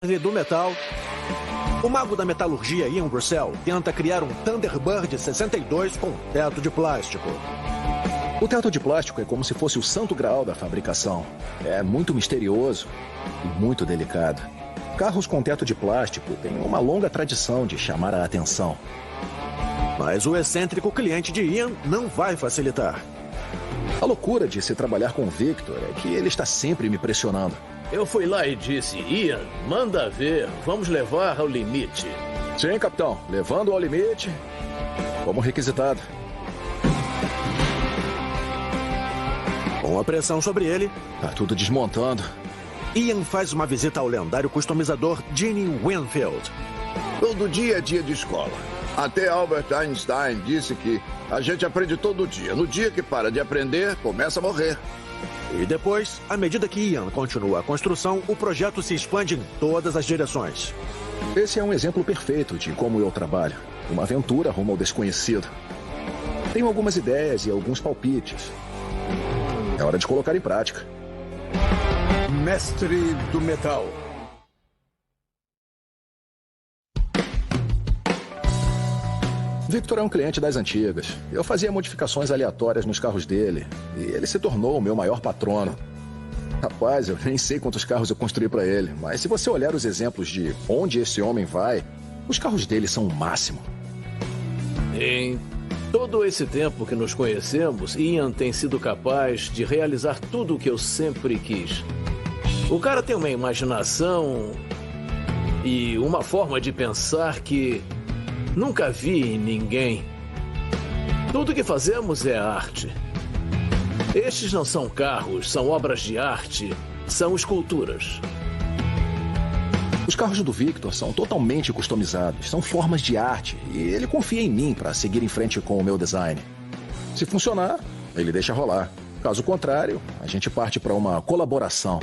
do metal, o mago da metalurgia Ian Brussel tenta criar um Thunderbird 62 com teto de plástico. O teto de plástico é como se fosse o santo graal da fabricação. É muito misterioso e muito delicado. Carros com teto de plástico têm uma longa tradição de chamar a atenção. Mas o excêntrico cliente de Ian não vai facilitar. A loucura de se trabalhar com o Victor é que ele está sempre me pressionando. Eu fui lá e disse, Ian, manda ver, vamos levar ao limite. Sim, capitão, levando ao limite, como requisitado. Com a pressão sobre ele, Tá tudo desmontando. Ian faz uma visita ao lendário customizador Gene Winfield. Todo dia é dia de escola. Até Albert Einstein disse que a gente aprende todo dia. No dia que para de aprender, começa a morrer. E depois, à medida que Ian continua a construção, o projeto se expande em todas as direções. Esse é um exemplo perfeito de como eu trabalho. Uma aventura rumo ao desconhecido. Tenho algumas ideias e alguns palpites. É hora de colocar em prática. Mestre do metal. Victor é um cliente das antigas. Eu fazia modificações aleatórias nos carros dele e ele se tornou o meu maior patrono. Rapaz, eu nem sei quantos carros eu construí para ele, mas se você olhar os exemplos de onde esse homem vai, os carros dele são o máximo. Em todo esse tempo que nos conhecemos, Ian tem sido capaz de realizar tudo o que eu sempre quis. O cara tem uma imaginação e uma forma de pensar que nunca vi em ninguém. Tudo que fazemos é arte. Estes não são carros, são obras de arte, são esculturas. Os carros do Victor são totalmente customizados, são formas de arte e ele confia em mim para seguir em frente com o meu design. Se funcionar, ele deixa rolar. Caso contrário, a gente parte para uma colaboração.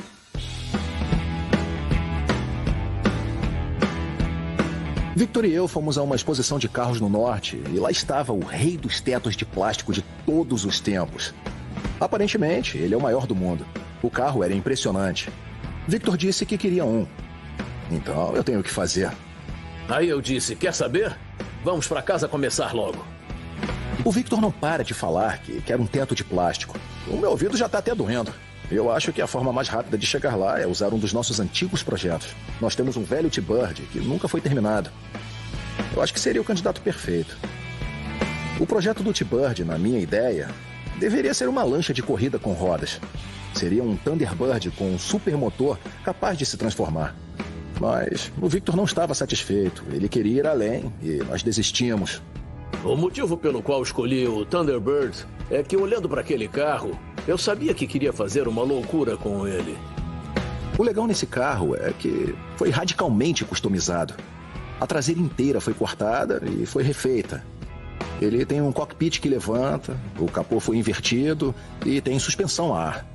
Victor e eu fomos a uma exposição de carros no norte e lá estava o rei dos tetos de plástico de todos os tempos. Aparentemente, ele é o maior do mundo. O carro era impressionante. Victor disse que queria um. Então, eu tenho o que fazer. Aí eu disse, quer saber? Vamos para casa começar logo. O Victor não para de falar que quer um teto de plástico. O meu ouvido já está até doendo. Eu acho que a forma mais rápida de chegar lá é usar um dos nossos antigos projetos. Nós temos um velho T-Bird que nunca foi terminado. Eu acho que seria o candidato perfeito. O projeto do T-Bird, na minha ideia, deveria ser uma lancha de corrida com rodas. Seria um Thunderbird com um supermotor capaz de se transformar. Mas o Victor não estava satisfeito. Ele queria ir além e nós desistimos. O motivo pelo qual escolhi o Thunderbird é que, olhando para aquele carro, eu sabia que queria fazer uma loucura com ele. O legal nesse carro é que foi radicalmente customizado. A traseira inteira foi cortada e foi refeita. Ele tem um cockpit que levanta, o capô foi invertido e tem suspensão a ar.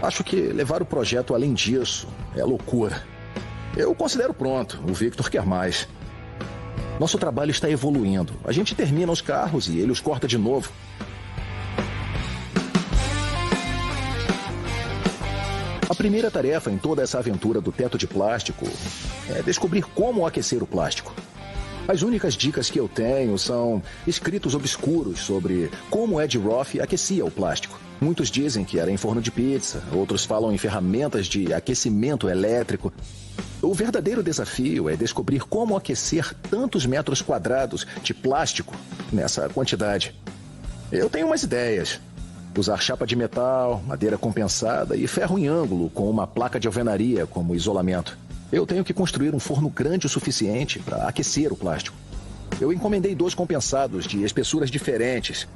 Acho que levar o projeto além disso é loucura. Eu considero pronto, o Victor quer mais. Nosso trabalho está evoluindo. A gente termina os carros e ele os corta de novo. A primeira tarefa em toda essa aventura do teto de plástico é descobrir como aquecer o plástico. As únicas dicas que eu tenho são escritos obscuros sobre como Ed Roth aquecia o plástico. Muitos dizem que era em forno de pizza, outros falam em ferramentas de aquecimento elétrico. O verdadeiro desafio é descobrir como aquecer tantos metros quadrados de plástico nessa quantidade. Eu tenho umas ideias. Usar chapa de metal, madeira compensada e ferro em ângulo com uma placa de alvenaria como isolamento. Eu tenho que construir um forno grande o suficiente para aquecer o plástico. Eu encomendei 2 compensados de espessuras diferentes.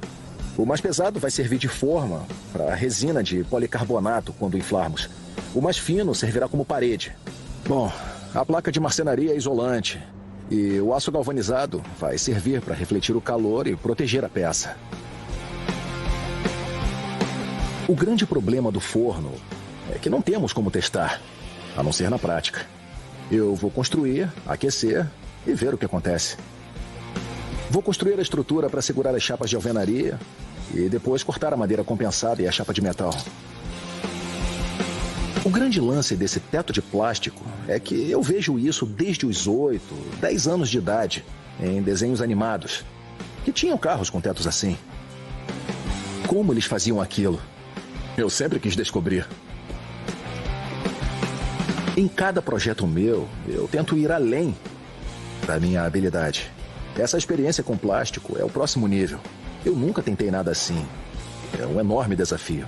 O mais pesado vai servir de forma para resina de policarbonato quando inflarmos. O mais fino servirá como parede. Bom, a placa de marcenaria é isolante. E o aço galvanizado vai servir para refletir o calor e proteger a peça. O grande problema do forno é que não temos como testar, a não ser na prática. Eu vou construir, aquecer e ver o que acontece. Vou construir a estrutura para segurar as chapas de alvenaria e depois cortar a madeira compensada e a chapa de metal. O grande lance desse teto de plástico é que eu vejo isso desde os 8, 10 anos de idade, em desenhos animados, que tinham carros com tetos assim. Como eles faziam aquilo? Eu sempre quis descobrir. Em cada projeto meu, eu tento ir além da minha habilidade. Essa experiência com plástico é o próximo nível. Eu nunca tentei nada assim. É um enorme desafio.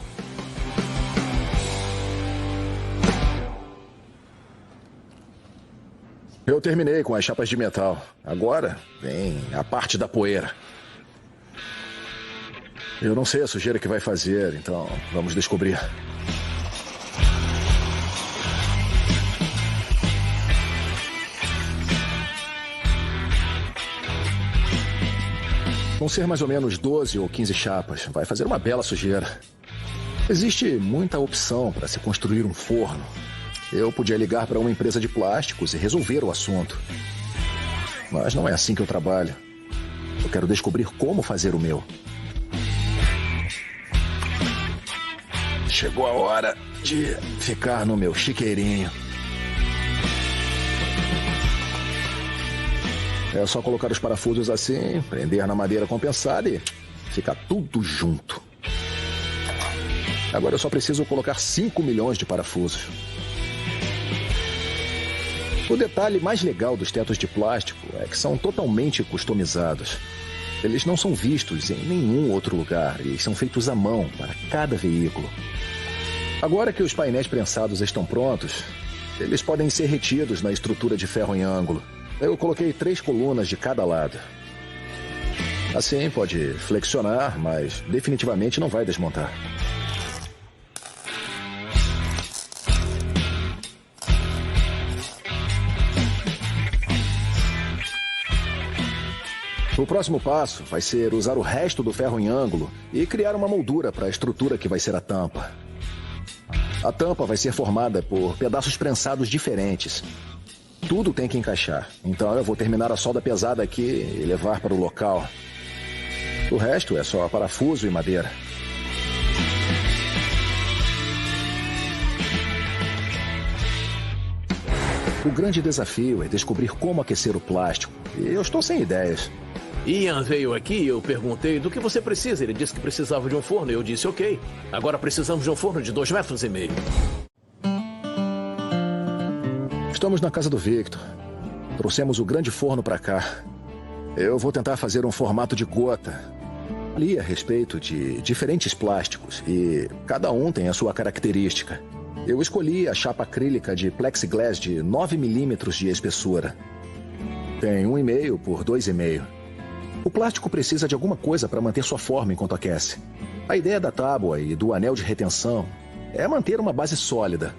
Eu terminei com as chapas de metal. Agora vem a parte da poeira. Eu não sei a sujeira que vai fazer, então vamos descobrir. Vão ser mais ou menos 12 ou 15 chapas. Vai fazer uma bela sujeira. Existe muita opção para se construir um forno. Eu podia ligar para uma empresa de plásticos e resolver o assunto. Mas não é assim que eu trabalho. Eu quero descobrir como fazer o meu. Chegou a hora de ficar no meu chiqueirinho. É só colocar os parafusos assim, prender na madeira compensada e fica tudo junto. Agora eu só preciso colocar 5 milhões de parafusos. O detalhe mais legal dos tetos de plástico é que são totalmente customizados. Eles não são vistos em nenhum outro lugar e são feitos à mão para cada veículo. Agora que os painéis prensados estão prontos, eles podem ser retidos na estrutura de ferro em ângulo. Eu coloquei 3 colunas de cada lado. Assim pode flexionar, mas definitivamente não vai desmontar. O próximo passo vai ser usar o resto do ferro em ângulo e criar uma moldura para a estrutura que vai ser a tampa. A tampa vai ser formada por pedaços prensados diferentes. Tudo tem que encaixar, então eu vou terminar a solda pesada aqui e levar para o local. O resto é só parafuso e madeira. O grande desafio é descobrir como aquecer o plástico, e eu estou sem ideias. Ian veio aqui e eu perguntei do que você precisa. Ele disse que precisava de um forno e eu disse ok. Agora precisamos de um forno de 2,5 metros. Estamos na casa do Victor. Trouxemos o grande forno para cá. Eu vou tentar fazer um formato de gota. Li a respeito de diferentes plásticos e cada um tem a sua característica. Eu escolhi a chapa acrílica de plexiglass de 9 milímetros de espessura. Tem 1,5 por 2,5. O plástico precisa de alguma coisa para manter sua forma enquanto aquece. A ideia da tábua e do anel de retenção é manter uma base sólida.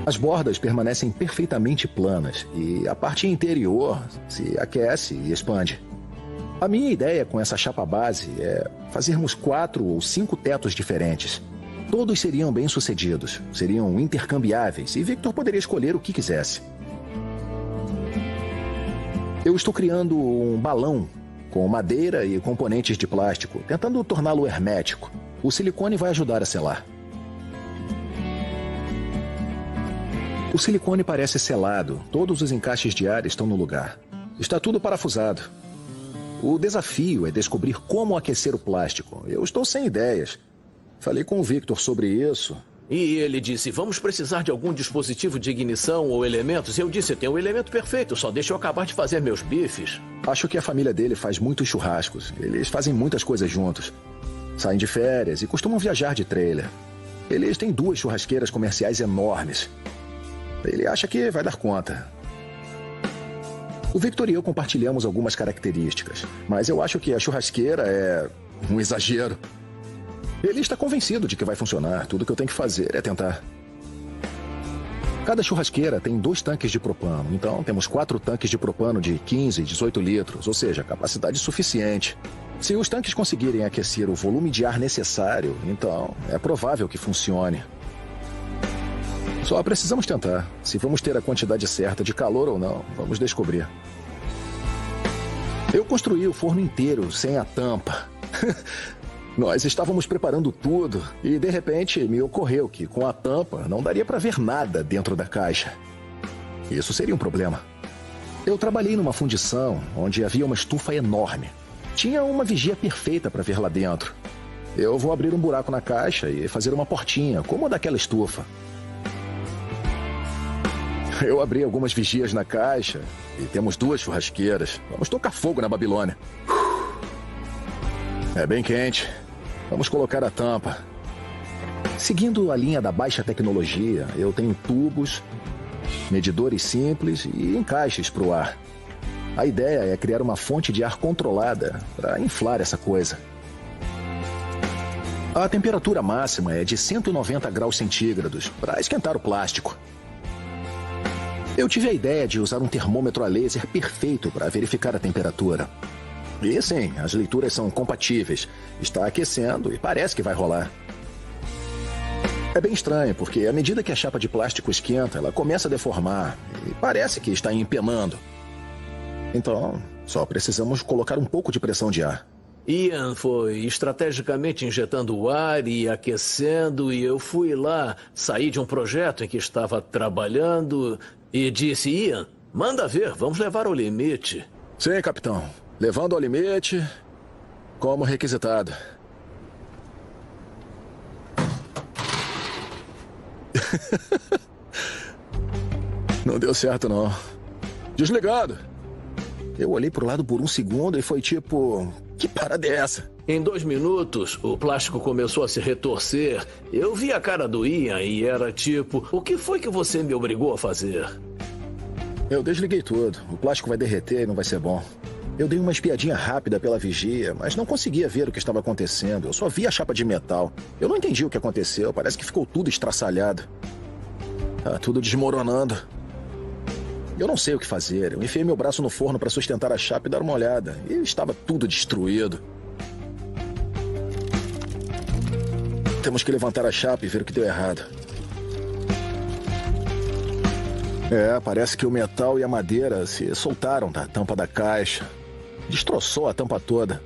As bordas permanecem perfeitamente planas e a parte interior se aquece e expande. A minha ideia com essa chapa base é fazermos 4 ou 5 tetos diferentes. Todos seriam bem-sucedidos, seriam intercambiáveis e Victor poderia escolher o que quisesse. Eu estou criando um balão com madeira e componentes de plástico, tentando torná-lo hermético. O silicone vai ajudar a selar. O silicone parece selado, todos os encaixes de ar estão no lugar. Está tudo parafusado. O desafio é descobrir como aquecer o plástico. Eu estou sem ideias. Falei com o Victor sobre isso. E ele disse, vamos precisar de algum dispositivo de ignição ou elementos. Eu disse, tem o elemento perfeito, só deixa eu acabar de fazer meus bifes. Acho que a família dele faz muitos churrascos. Eles fazem muitas coisas juntos. Saem de férias e costumam viajar de trailer. Eles têm 2 churrasqueiras comerciais enormes. Ele acha que vai dar conta. O Victor e eu compartilhamos algumas características, mas eu acho que a churrasqueira é um exagero. Ele está convencido de que vai funcionar. Tudo que eu tenho que fazer é tentar. Cada churrasqueira tem 2 tanques de propano, então temos 4 tanques de propano de 15, 18 litros, ou seja, capacidade suficiente. Se os tanques conseguirem aquecer o volume de ar necessário, então é provável que funcione. Só precisamos tentar. Se vamos ter a quantidade certa de calor ou não, vamos descobrir. Eu construí o forno inteiro sem a tampa. Nós estávamos preparando tudo e, de repente, me ocorreu que, com a tampa, não daria para ver nada dentro da caixa. Isso seria um problema. Eu trabalhei numa fundição onde havia uma estufa enorme. Tinha uma vigia perfeita para ver lá dentro. Eu vou abrir um buraco na caixa e fazer uma portinha, como a daquela estufa. Eu abri algumas vigias na caixa e temos 2 churrasqueiras. Vamos tocar fogo na Babilônia. É bem quente. Vamos colocar a tampa. Seguindo a linha da baixa tecnologia, eu tenho tubos, medidores simples e encaixes para o ar. A ideia é criar uma fonte de ar controlada para inflar essa coisa. A temperatura máxima é de 190 graus centígrados para esquentar o plástico. Eu tive a ideia de usar um termômetro a laser perfeito para verificar a temperatura. E sim, as leituras são compatíveis. Está aquecendo e parece que vai rolar. É bem estranho, porque à medida que a chapa de plástico esquenta, ela começa a deformar e parece que está empenando. Então, só precisamos colocar um pouco de pressão de ar. Ian foi estrategicamente injetando o ar e aquecendo, e eu fui lá, saí de um projeto em que estava trabalhando e disse: Ian, manda ver, vamos levar ao limite. Sim, capitão. Levando ao limite, como requisitado. Não deu certo, não. Desligado. Eu olhei pro lado por um segundo e foi tipo... Que parada é essa? Em 2 minutos, o plástico começou a se retorcer. Eu vi a cara do Ian e era tipo... O que foi que você me obrigou a fazer? Eu desliguei tudo. O plástico vai derreter e não vai ser bom. Eu dei uma espiadinha rápida pela vigia, mas não conseguia ver o que estava acontecendo. Eu só vi a chapa de metal. Eu não entendi o que aconteceu. Parece que ficou tudo estraçalhado. Tá tudo desmoronando. Eu não sei o que fazer. Eu enfiei meu braço no forno para sustentar a chapa e dar uma olhada. E estava tudo destruído. Temos que levantar a chapa e ver o que deu errado. Parece que o metal e a madeira se soltaram da tampa da caixa. Destroçou a tampa toda.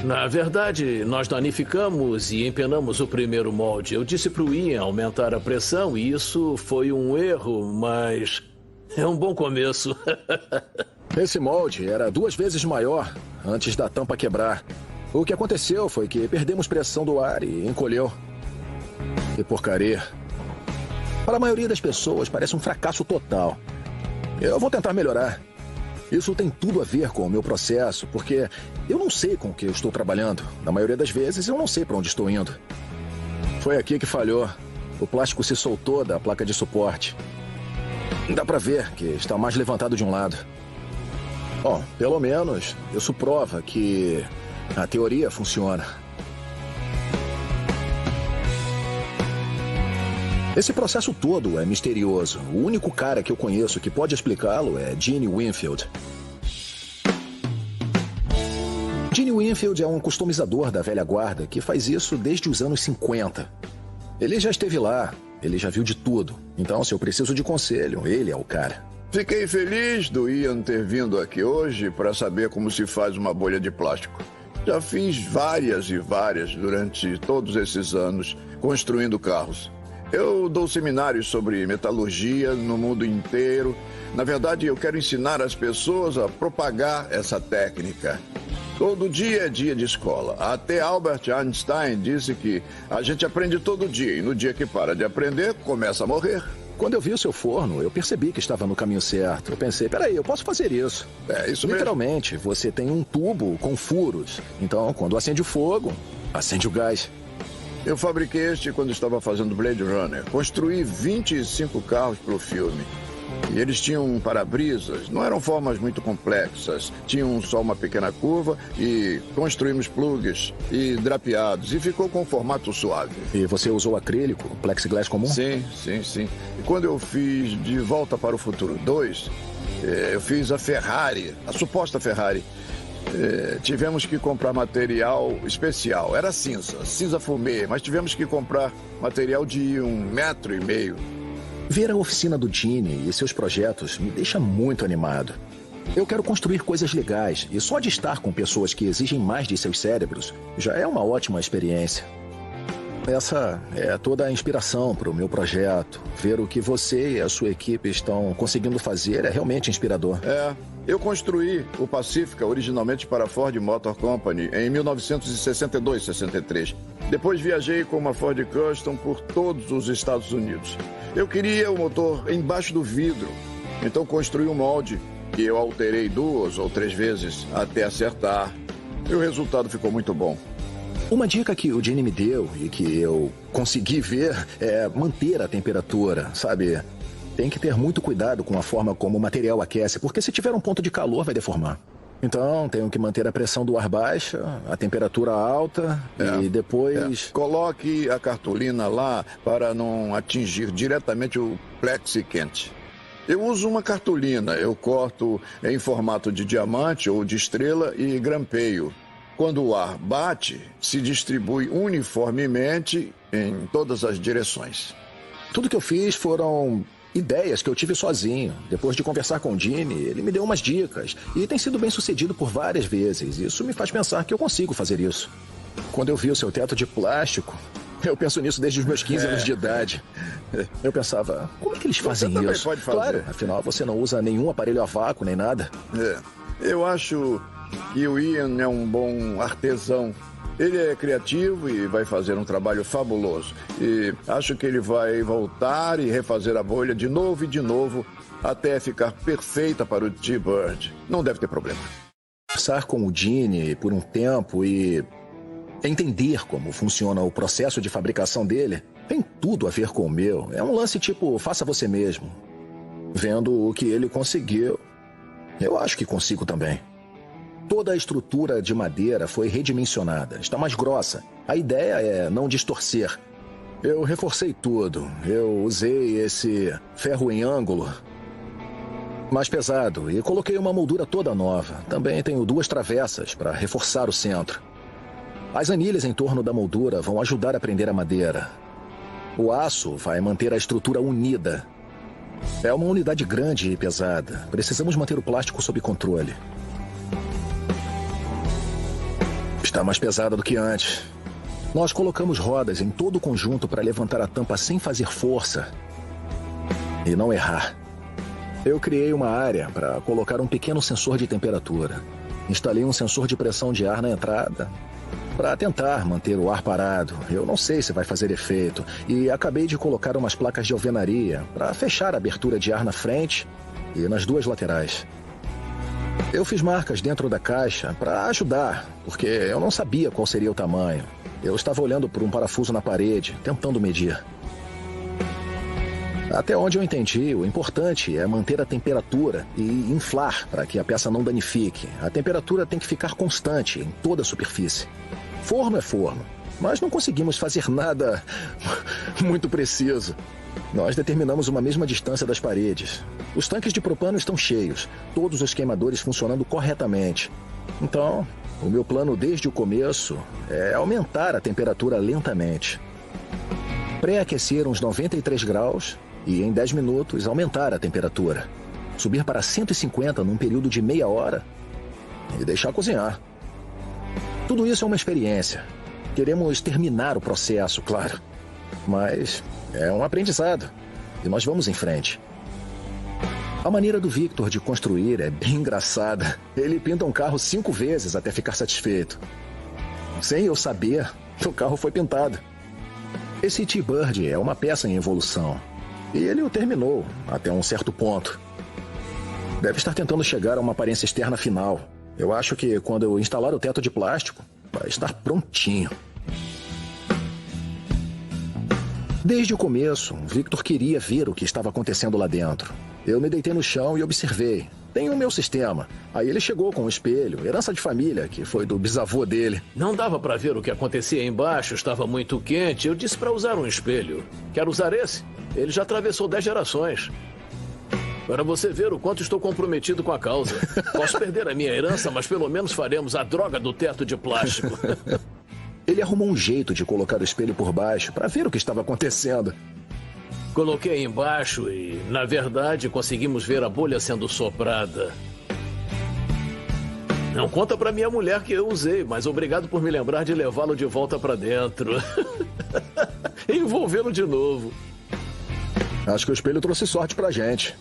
Na verdade, nós danificamos e empenamos o primeiro molde. Eu disse para o Ian aumentar a pressão e isso foi um erro, mas é um bom começo. Esse molde era 2 vezes maior antes da tampa quebrar. O que aconteceu foi que perdemos pressão do ar e encolheu. Que porcaria. Para a maioria das pessoas, parece um fracasso total. Eu vou tentar melhorar. Isso tem tudo a ver com o meu processo, porque eu não sei com o que eu estou trabalhando. Na maioria das vezes, eu não sei para onde estou indo. Foi aqui que falhou. O plástico se soltou da placa de suporte. Dá para ver que está mais levantado de um lado. Bom, pelo menos isso prova que a teoria funciona. Esse processo todo é misterioso. O único cara que eu conheço que pode explicá-lo é Gene Winfield. Gene Winfield é um customizador da velha guarda que faz isso desde os anos 50. Ele já esteve lá, ele já viu de tudo. Então, se eu preciso de conselho, ele é o cara. Fiquei feliz do Ian ter vindo aqui hoje para saber como se faz uma bolha de plástico. Já fiz várias e várias durante todos esses anos construindo carros. Eu dou seminários sobre metalurgia no mundo inteiro. Na verdade, eu quero ensinar as pessoas a propagar essa técnica. Todo dia é dia de escola. Até Albert Einstein disse que a gente aprende todo dia e no dia que para de aprender, começa a morrer. Quando eu vi o seu forno, eu percebi que estava no caminho certo. Eu pensei, peraí, eu posso fazer isso. É isso mesmo. Literalmente, você tem um tubo com furos. Então, quando acende o fogo, acende o gás. Eu fabriquei este quando estava fazendo Blade Runner. Construí 25 carros para o filme. E eles tinham para-brisas, não eram formas muito complexas. Tinham só uma pequena curva e construímos plugs e drapeados. E ficou com um formato suave. E você usou acrílico, plexiglass comum? Sim. E quando eu fiz De Volta para o Futuro 2, eu fiz a Ferrari, a suposta Ferrari. Tivemos que comprar material especial. Era cinza fumê, mas tivemos que comprar material de 1,5 metro. Ver a oficina do Gene e seus projetos me deixa muito animado. Eu quero construir coisas legais, e só de estar com pessoas que exigem mais de seus cérebros já é uma ótima experiência. Essa é toda a inspiração para o meu projeto. Ver o que você e a sua equipe estão conseguindo fazer é realmente inspirador. Eu construí o Pacifica originalmente para a Ford Motor Company em 1962-63. Depois viajei com uma Ford Custom por todos os Estados Unidos. Eu queria o motor embaixo do vidro, então construí um molde que eu alterei 2 ou 3 vezes até acertar. E o resultado ficou muito bom. Uma dica que o Gene me deu e que eu consegui ver é manter a temperatura, sabe? Tem que ter muito cuidado com a forma como o material aquece, porque se tiver um ponto de calor vai deformar. Então, tenho que manter a pressão do ar baixa, a temperatura alta e depois... Coloque a cartolina lá para não atingir diretamente o plexi quente. Eu uso uma cartolina, eu corto em formato de diamante ou de estrela e grampeio. Quando o ar bate, se distribui uniformemente em todas as direções. Tudo que eu fiz foram ideias que eu tive sozinho. Depois de conversar com o Gene, ele me deu umas dicas. E tem sido bem sucedido por várias vezes. Isso me faz pensar que eu consigo fazer isso. Quando eu vi o seu teto de plástico, eu penso nisso desde os meus 15 anos de idade. Eu pensava, como é que eles fazem Você também isso? pode fazer. Claro, afinal você não usa nenhum aparelho a vácuo nem nada. Eu acho que o Ian é um bom artesão. Ele é criativo e vai fazer um trabalho fabuloso. E acho que ele vai voltar e refazer a bolha de novo e de novo até ficar perfeita para o T-Bird. Não deve ter problema. Conversar com o Gene por um tempo e entender como funciona o processo de fabricação dele tem tudo a ver com o meu. É um lance tipo, faça você mesmo. Vendo o que ele conseguiu, eu acho que consigo também. Toda a estrutura de madeira foi redimensionada, está mais grossa. A ideia é não distorcer. Eu reforcei tudo. Eu usei esse ferro em ângulo mais pesado e coloquei uma moldura toda nova. Também tenho 2 travessas para reforçar o centro. As anilhas em torno da moldura vão ajudar a prender a madeira. O aço vai manter a estrutura unida. É uma unidade grande e pesada. Precisamos manter o plástico sob controle. Está mais pesada do que antes. Nós colocamos rodas em todo o conjunto para levantar a tampa sem fazer força e não errar. Eu criei uma área para colocar um pequeno sensor de temperatura. Instalei um sensor de pressão de ar na entrada para tentar manter o ar parado. Eu não sei se vai fazer efeito. E acabei de colocar umas placas de alvenaria para fechar a abertura de ar na frente e nas 2 laterais. Eu fiz marcas dentro da caixa para ajudar, porque eu não sabia qual seria o tamanho. Eu estava olhando por um parafuso na parede, tentando medir. Até onde eu entendi, o importante é manter a temperatura e inflar para que a peça não danifique. A temperatura tem que ficar constante em toda a superfície. Forno é forno, mas não conseguimos fazer nada muito preciso. Nós determinamos uma mesma distância das paredes. Os tanques de propano estão cheios, todos os queimadores funcionando corretamente. Então, o meu plano desde o começo é aumentar a temperatura lentamente. Pré-aquecer uns 93 graus e em 10 minutos aumentar a temperatura. Subir para 150 num período de meia hora e deixar cozinhar. Tudo isso é uma experiência. Queremos terminar o processo, claro. Mas é um aprendizado e nós vamos em frente. A maneira do Victor de construir é bem engraçada. Ele pinta um carro 5 vezes até ficar satisfeito. Sem eu saber, o carro foi pintado. Esse T-Bird é uma peça em evolução. E ele o terminou até um certo ponto. Deve estar tentando chegar a uma aparência externa final. Eu acho que quando eu instalar o teto de plástico, vai estar prontinho. Desde o começo, Victor queria ver o que estava acontecendo lá dentro. Eu me deitei no chão e observei. Tem o meu sistema. Aí ele chegou com um espelho, herança de família, que foi do bisavô dele. Não dava para ver o que acontecia embaixo, estava muito quente. Eu disse para usar um espelho. Quer usar esse? Ele já atravessou 10 gerações. Para você ver o quanto estou comprometido com a causa. Posso perder a minha herança, mas pelo menos faremos a droga do teto de plástico. Ele arrumou um jeito de colocar o espelho por baixo para ver o que estava acontecendo. Coloquei embaixo e, na verdade, conseguimos ver a bolha sendo soprada. Não conta pra minha mulher que eu usei, mas obrigado por me lembrar de levá-lo de volta pra dentro. E envolvê-lo de novo. Acho que o espelho trouxe sorte pra gente.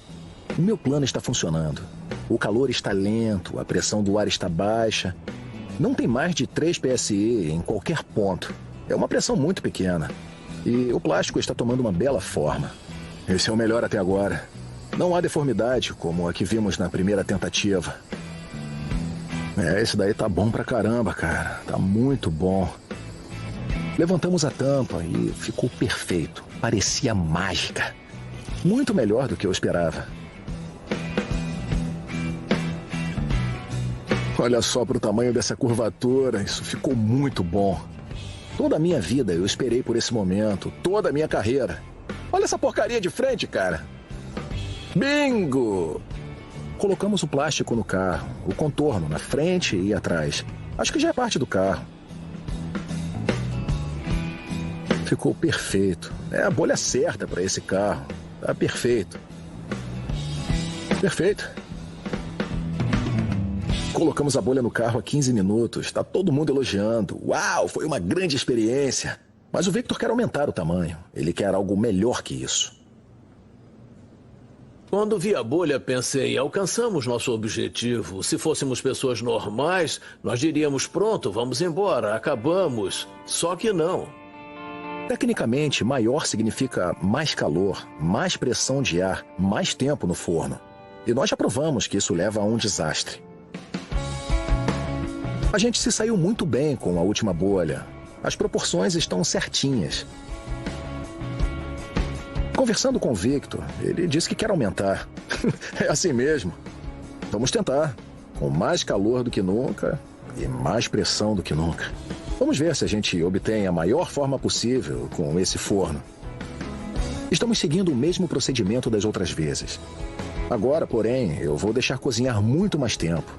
O meu plano está funcionando. O calor está lento, a pressão do ar está baixa. Não tem mais de 3 PSI em qualquer ponto. É uma pressão muito pequena. E o plástico está tomando uma bela forma. Esse é o melhor até agora. Não há deformidade como a que vimos na primeira tentativa. Esse daí tá bom pra caramba, cara. Tá muito bom. Levantamos a tampa e ficou perfeito. Parecia mágica. Muito melhor do que eu esperava. Olha só pro tamanho dessa curvatura. Isso ficou muito bom. Toda a minha vida eu esperei por esse momento. Toda a minha carreira. Olha essa porcaria de frente, cara. Bingo! Colocamos o plástico no carro, o contorno na frente e atrás. Acho que já é parte do carro. Ficou perfeito. É a bolha certa para esse carro. Tá perfeito. Perfeito. Colocamos a bolha no carro há 15 minutos. Tá todo mundo elogiando. Uau, foi uma grande experiência. Mas o Victor quer aumentar o tamanho. Ele quer algo melhor que isso. Quando vi a bolha, pensei, alcançamos nosso objetivo. Se fôssemos pessoas normais, nós diríamos, pronto, vamos embora, acabamos. Só que não. Tecnicamente, maior significa mais calor, mais pressão de ar, mais tempo no forno. E nós já provamos que isso leva a um desastre. A gente se saiu muito bem com a última bolha. As proporções estão certinhas. Conversando com o Victor, ele disse que quer aumentar. É assim mesmo. Vamos tentar. Com mais calor do que nunca e mais pressão do que nunca. Vamos ver se a gente obtém a maior forma possível com esse forno. Estamos seguindo o mesmo procedimento das outras vezes. Agora, porém, eu vou deixar cozinhar muito mais tempo.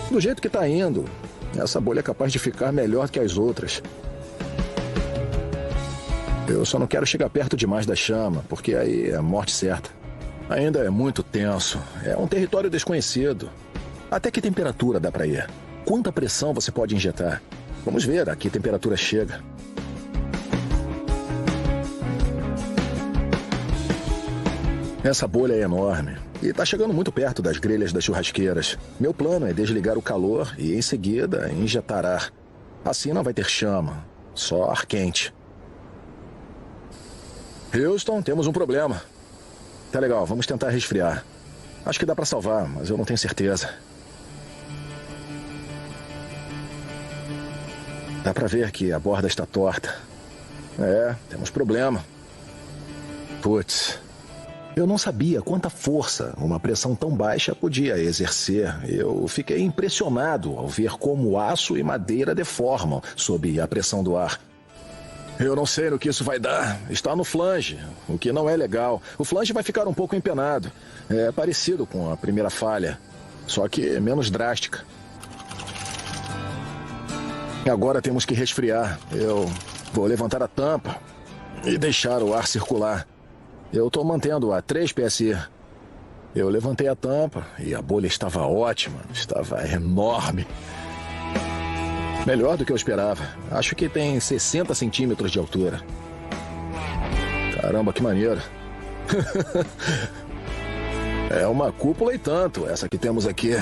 Do jeito que está indo, essa bolha é capaz de ficar melhor que as outras. Eu só não quero chegar perto demais da chama, porque aí é a morte certa. Ainda é muito tenso. É um território desconhecido. Até que temperatura dá para ir? Quanta pressão você pode injetar? Vamos ver a que temperatura chega. Essa bolha é enorme e está chegando muito perto das grelhas das churrasqueiras. Meu plano é desligar o calor e, em seguida, injetar ar. Assim não vai ter chama, só ar quente. Houston, temos um problema. Tá legal, vamos tentar resfriar. Acho que dá pra salvar, mas eu não tenho certeza. Dá pra ver que a borda está torta. É, temos problema. Putz, eu não sabia quanta força uma pressão tão baixa podia exercer. Eu fiquei impressionado ao ver como aço e madeira deformam sob a pressão do ar. Eu não sei no que isso vai dar. Está no flange, o que não é legal. O flange vai ficar um pouco empenado. É parecido com a primeira falha, só que menos drástica. Agora temos que resfriar. Eu vou levantar a tampa e deixar o ar circular. Eu estou mantendo a 3 PSI. Eu levantei a tampa e a bolha estava ótima, estava enorme. Melhor do que eu esperava. Acho que tem 60 centímetros de altura. Caramba, que maneiro. É uma cúpula e tanto, essa que temos aqui.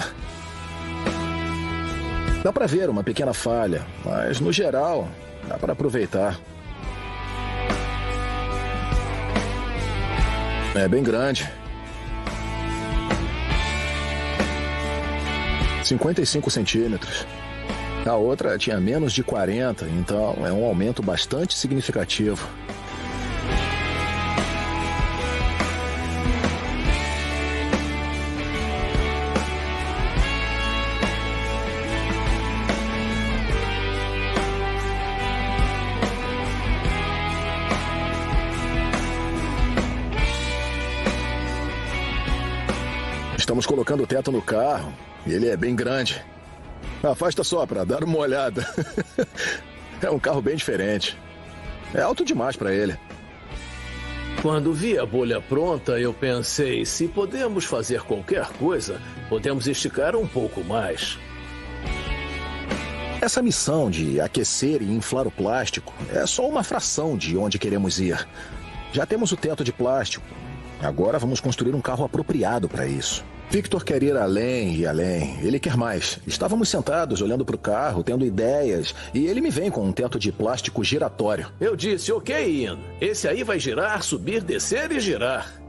Dá pra ver uma pequena falha, mas no geral, dá pra aproveitar. É bem grande. 55 centímetros. A outra tinha menos de 40, então é um aumento bastante significativo. Estamos colocando o teto no carro e ele é bem grande. Afasta só para dar uma olhada. É um carro bem diferente. É alto demais para ele. Quando vi a bolha pronta, eu pensei, se podemos fazer qualquer coisa, podemos esticar um pouco mais. Essa missão de aquecer e inflar o plástico é só uma fração de onde queremos ir. Já temos o teto de plástico. Agora vamos construir um carro apropriado para isso. Victor quer ir além e além. Ele quer mais. Estávamos sentados olhando para o carro, tendo ideias, e ele me vem com um teto de plástico giratório. Eu disse, ok, Ian. Esse aí vai girar, subir, descer e girar.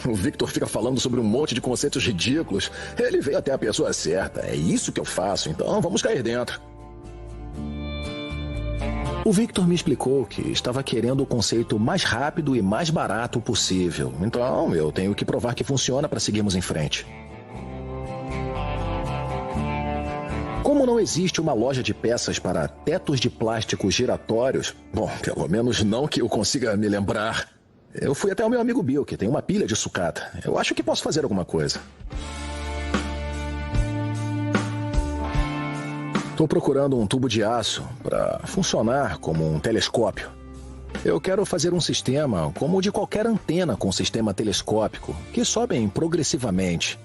O Victor fica falando sobre um monte de conceitos ridículos. Ele veio até a pessoa certa. É isso que eu faço, então vamos cair dentro. O Victor me explicou que estava querendo o conceito mais rápido e mais barato possível. Então eu tenho que provar que funciona para seguirmos em frente. Como não existe uma loja de peças para tetos de plástico giratórios, bom, pelo menos não que eu consiga me lembrar, eu fui até o meu amigo Bill, que tem uma pilha de sucata. Eu acho que posso fazer alguma coisa. Estou procurando um tubo de aço para funcionar como um telescópio. Eu quero fazer um sistema como o de qualquer antena com sistema telescópico, que sobem progressivamente.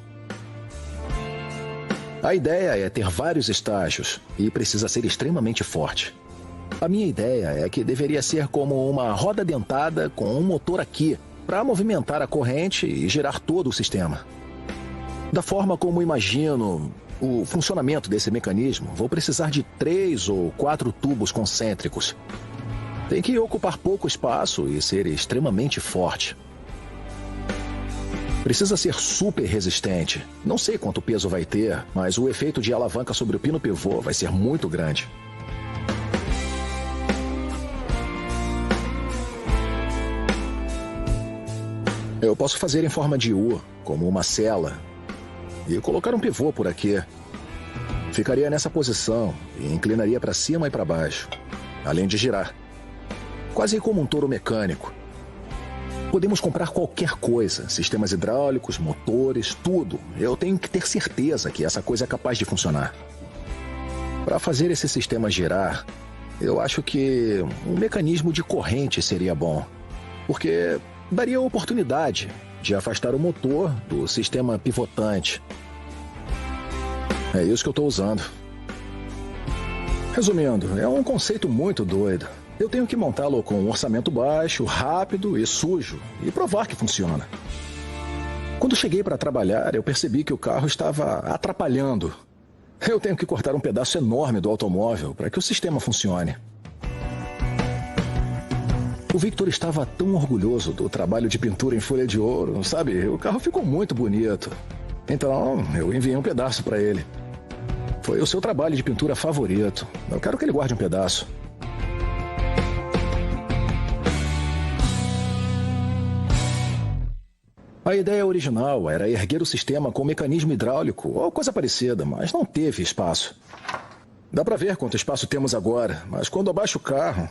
A ideia é ter vários estágios e precisa ser extremamente forte. A minha ideia é que deveria ser como uma roda dentada com um motor aqui, para movimentar a corrente e girar todo o sistema. Da forma como imagino o funcionamento desse mecanismo, vou precisar de 3 ou 4 tubos concêntricos. Tem que ocupar pouco espaço e ser extremamente forte. Precisa ser super resistente. Não sei quanto peso vai ter, mas o efeito de alavanca sobre o pino pivô vai ser muito grande. Eu posso fazer em forma de U, como uma cela, e colocar um pivô por aqui. Ficaria nessa posição e inclinaria para cima e para baixo, além de girar. Quase como um touro mecânico. Podemos comprar qualquer coisa, sistemas hidráulicos, motores, tudo. Eu tenho que ter certeza que essa coisa é capaz de funcionar. Para fazer esse sistema girar, eu acho que um mecanismo de corrente seria bom, porque daria a oportunidade de afastar o motor do sistema pivotante. É isso que eu estou usando. Resumindo, é um conceito muito doido. Eu tenho que montá-lo com um orçamento baixo, rápido e sujo, e provar que funciona. Quando cheguei para trabalhar, eu percebi que o carro estava atrapalhando. Eu tenho que cortar um pedaço enorme do automóvel para que o sistema funcione. O Victor estava tão orgulhoso do trabalho de pintura em folha de ouro, sabe? O carro ficou muito bonito. Então, eu enviei um pedaço para ele. Foi o seu trabalho de pintura favorito. Eu quero que ele guarde um pedaço. A ideia original era erguer o sistema com mecanismo hidráulico ou coisa parecida, mas não teve espaço. Dá para ver quanto espaço temos agora, mas quando abaixo o carro...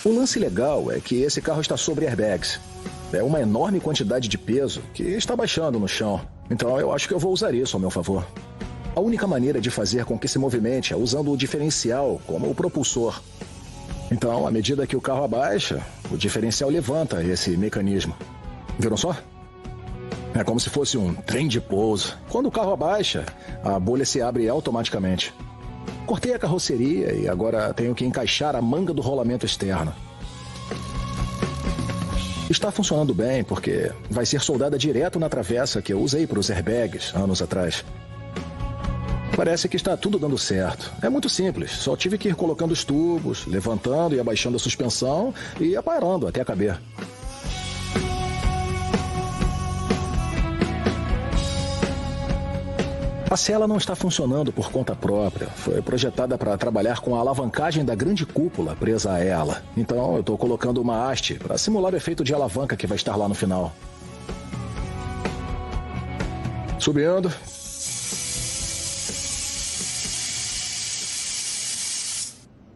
O lance legal é que esse carro está sobre airbags. É uma enorme quantidade de peso que está baixando no chão. Então eu acho que eu vou usar isso ao meu favor. A única maneira de fazer com que se movimente é usando o diferencial como o propulsor. Então, à medida que o carro abaixa, o diferencial levanta esse mecanismo. Viram só? É como se fosse um trem de pouso. Quando o carro abaixa, a bolha se abre automaticamente. Cortei a carroceria e agora tenho que encaixar a manga do rolamento externo. Está funcionando bem porque vai ser soldada direto na travessa que eu usei para os airbags anos atrás. Parece que está tudo dando certo. É muito simples, só tive que ir colocando os tubos, levantando e abaixando a suspensão e aparando até caber. A cela não está funcionando por conta própria. Foi projetada para trabalhar com a alavancagem da grande cúpula presa a ela. Então eu estou colocando uma haste para simular o efeito de alavanca que vai estar lá no final. Subindo.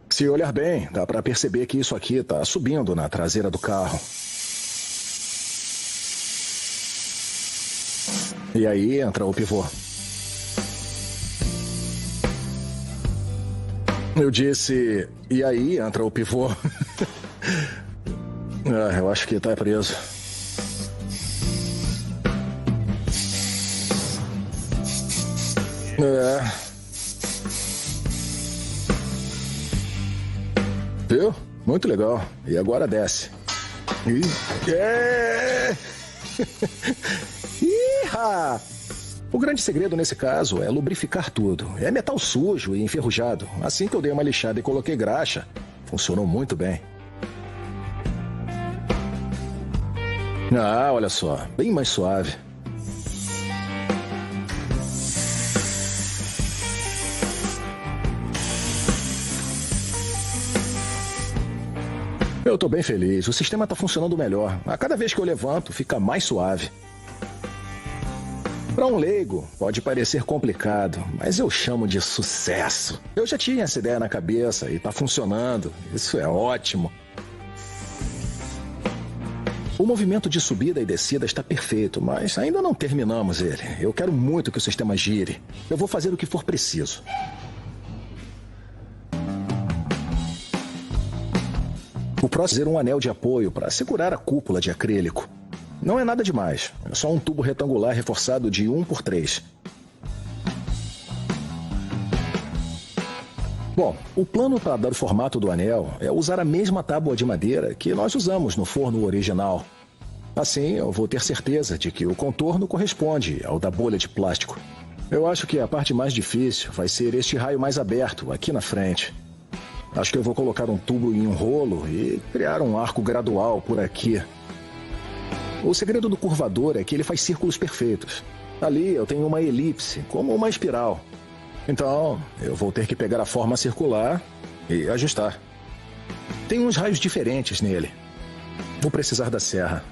Se olhar bem, dá para perceber que isso aqui está subindo na traseira do carro. E aí entra o pivô. Eu disse, e aí entra o pivô. Eu acho que tá preso. Viu? Muito legal. E agora desce. Iha! O grande segredo nesse caso é lubrificar tudo. É metal sujo e enferrujado. Assim que eu dei uma lixada e coloquei graxa, funcionou muito bem. Olha só, bem mais suave. Eu tô bem feliz, o sistema tá funcionando melhor. A cada vez que eu levanto, fica mais suave. Para um leigo, pode parecer complicado, mas eu chamo de sucesso. Eu já tinha essa ideia na cabeça e tá funcionando. Isso é ótimo. O movimento de subida e descida está perfeito, mas ainda não terminamos ele. Eu quero muito que o sistema gire. Eu vou fazer o que for preciso. O próximo é um anel de apoio para segurar a cúpula de acrílico. Não é nada demais, é só um tubo retangular reforçado de 1x3. Bom, o plano para dar o formato do anel é usar a mesma tábua de madeira que nós usamos no forno original. Assim, eu vou ter certeza de que o contorno corresponde ao da bolha de plástico. Eu acho que a parte mais difícil vai ser este raio mais aberto, aqui na frente. Acho que eu vou colocar um tubo em um rolo e criar um arco gradual por aqui. O segredo do curvador é que ele faz círculos perfeitos. Ali eu tenho uma elipse, como uma espiral. Então, eu vou ter que pegar a forma circular e ajustar. Tem uns raios diferentes nele. Vou precisar da serra.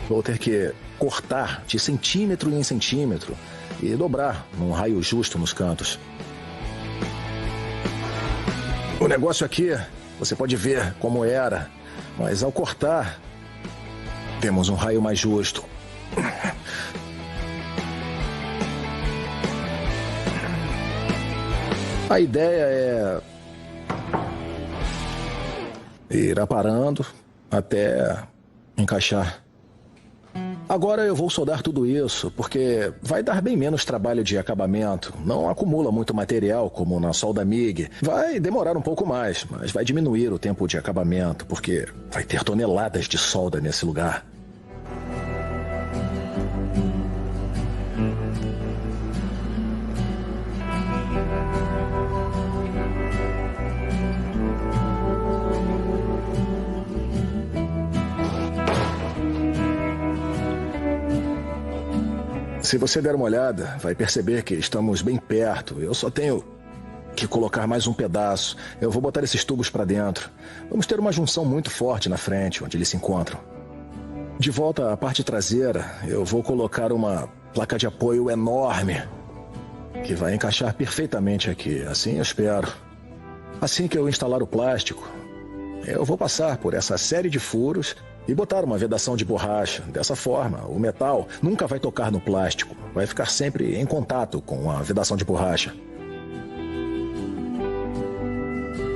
Vou ter que cortar de centímetro em centímetro e dobrar num raio justo nos cantos. O negócio aqui, você pode ver como era, mas ao cortar, temos um raio mais justo. A ideia é ir aparando até encaixar. Agora eu vou soldar tudo isso, porque vai dar bem menos trabalho de acabamento. Não acumula muito material como na solda MIG. Vai demorar um pouco mais, mas vai diminuir o tempo de acabamento, porque vai ter toneladas de solda nesse lugar. Se você der uma olhada, vai perceber que estamos bem perto. Eu só tenho que colocar mais um pedaço. Eu vou botar esses tubos para dentro. Vamos ter uma junção muito forte na frente, onde eles se encontram. De volta à parte traseira, eu vou colocar uma placa de apoio enorme, que vai encaixar perfeitamente aqui. Assim eu espero. Assim que eu instalar o plástico, eu vou passar por essa série de furos e botar uma vedação de borracha. Dessa forma, o metal nunca vai tocar no plástico. Vai ficar sempre em contato com a vedação de borracha.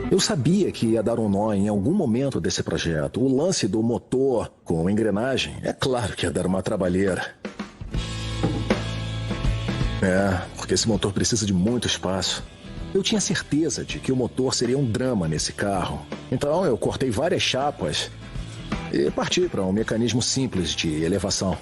Eu sabia que ia dar um nó em algum momento desse projeto. O lance do motor com engrenagem, é claro que ia dar uma trabalheira. Porque esse motor precisa de muito espaço. Eu tinha certeza de que o motor seria um drama nesse carro. Então eu cortei várias chapas e parti para um mecanismo simples de elevação.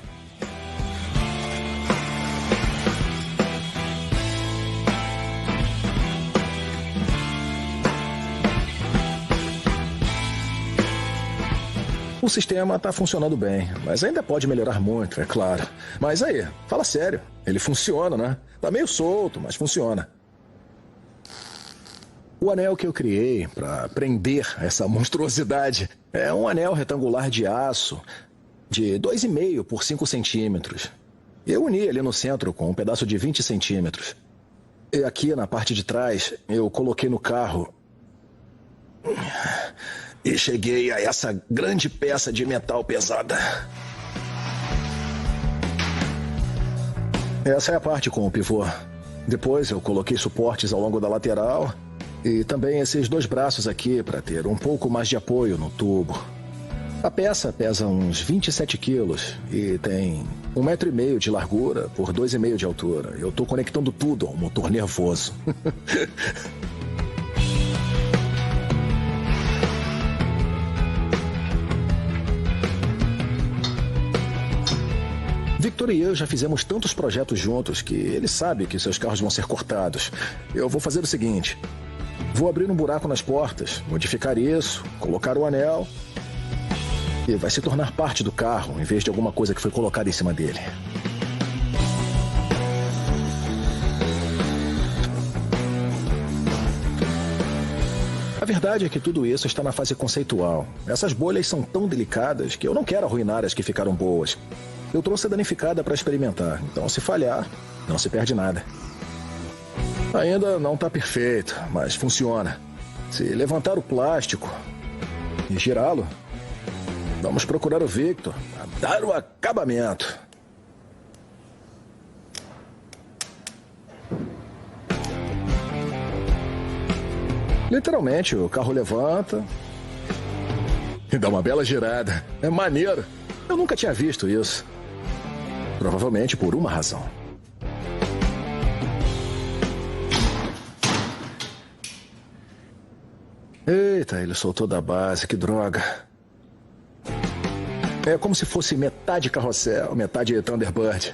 O sistema está funcionando bem, mas ainda pode melhorar muito, é claro. Mas aí, fala sério, ele funciona, né? Tá meio solto, mas funciona. O anel que eu criei para prender essa monstruosidade é um anel retangular de aço de 2,5 por 5 centímetros. Eu uni ali no centro com um pedaço de 20 centímetros. E aqui na parte de trás eu coloquei no carro e cheguei a essa grande peça de metal pesada. Essa é a parte com o pivô. Depois eu coloquei suportes ao longo da lateral e também esses dois braços aqui para ter um pouco mais de apoio no tubo. A peça pesa uns 27 quilos e tem 1,5 m de largura por 2,5 m de altura. Eu tô conectando tudo ao motor nervoso. Victor e eu já fizemos tantos projetos juntos que ele sabe que seus carros vão ser cortados. Eu vou fazer o seguinte: vou abrir um buraco nas portas, modificar isso, colocar o anel e vai se tornar parte do carro em vez de alguma coisa que foi colocada em cima dele. A verdade é que tudo isso está na fase conceitual. Essas bolhas são tão delicadas que eu não quero arruinar as que ficaram boas. Eu trouxe a danificada para experimentar, então se falhar, não se perde nada. Ainda não está perfeito, mas funciona. Se levantar o plástico e girá-lo, vamos procurar o Victor para dar o acabamento. Literalmente, o carro levanta e dá uma bela girada. É maneiro. Eu nunca tinha visto isso. Provavelmente por uma razão. Eita, ele soltou da base, que droga. É como se fosse metade carrossel, metade Thunderbird.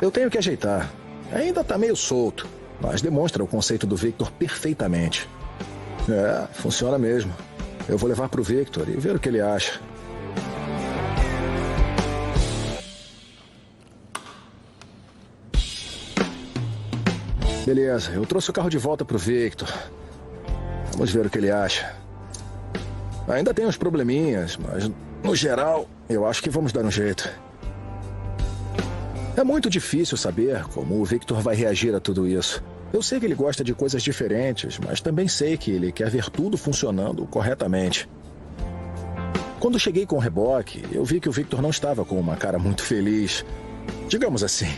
Eu tenho que ajeitar. Ainda tá meio solto, mas demonstra o conceito do Victor perfeitamente. É, funciona mesmo. Eu vou levar pro Victor e ver o que ele acha. Beleza, eu trouxe o carro de volta pro Victor. Vamos ver o que ele acha. Ainda tem uns probleminhas, mas no geral, eu acho que vamos dar um jeito. É muito difícil saber como o Victor vai reagir a tudo isso. Eu sei que ele gosta de coisas diferentes, mas também sei que ele quer ver tudo funcionando corretamente. Quando cheguei com o reboque, eu vi que o Victor não estava com uma cara muito feliz. Digamos assim.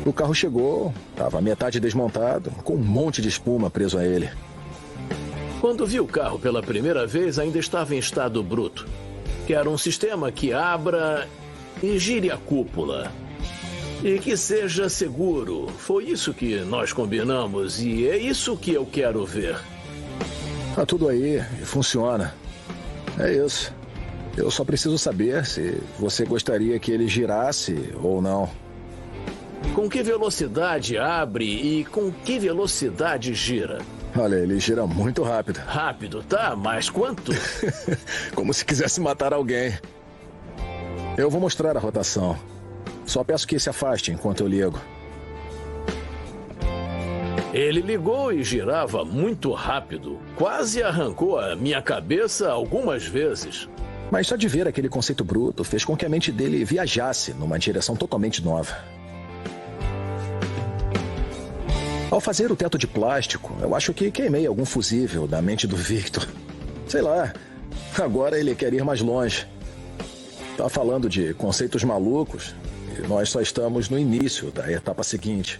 O carro chegou, estava metade desmontado, com um monte de espuma preso a ele. Quando vi o carro pela primeira vez, ainda estava em estado bruto. Quero um sistema que abra e gire a cúpula. E que seja seguro. Foi isso que nós combinamos e é isso que eu quero ver. Tá tudo aí e funciona. É isso. Eu só preciso saber se você gostaria que ele girasse ou não. Com que velocidade abre e com que velocidade gira? Olha, ele gira muito rápido. Rápido, tá? Mas quanto? Como se quisesse matar alguém. Eu vou mostrar a rotação. Só peço que se afaste enquanto eu ligo. Ele ligou e girava muito rápido. Quase arrancou a minha cabeça algumas vezes. Mas só de ver aquele conceito bruto fez com que a mente dele viajasse numa direção totalmente nova. Ao fazer o teto de plástico, eu acho que queimei algum fusível da mente do Victor. Sei lá, agora ele quer ir mais longe. Tá falando de conceitos malucos e nós só estamos no início da etapa seguinte.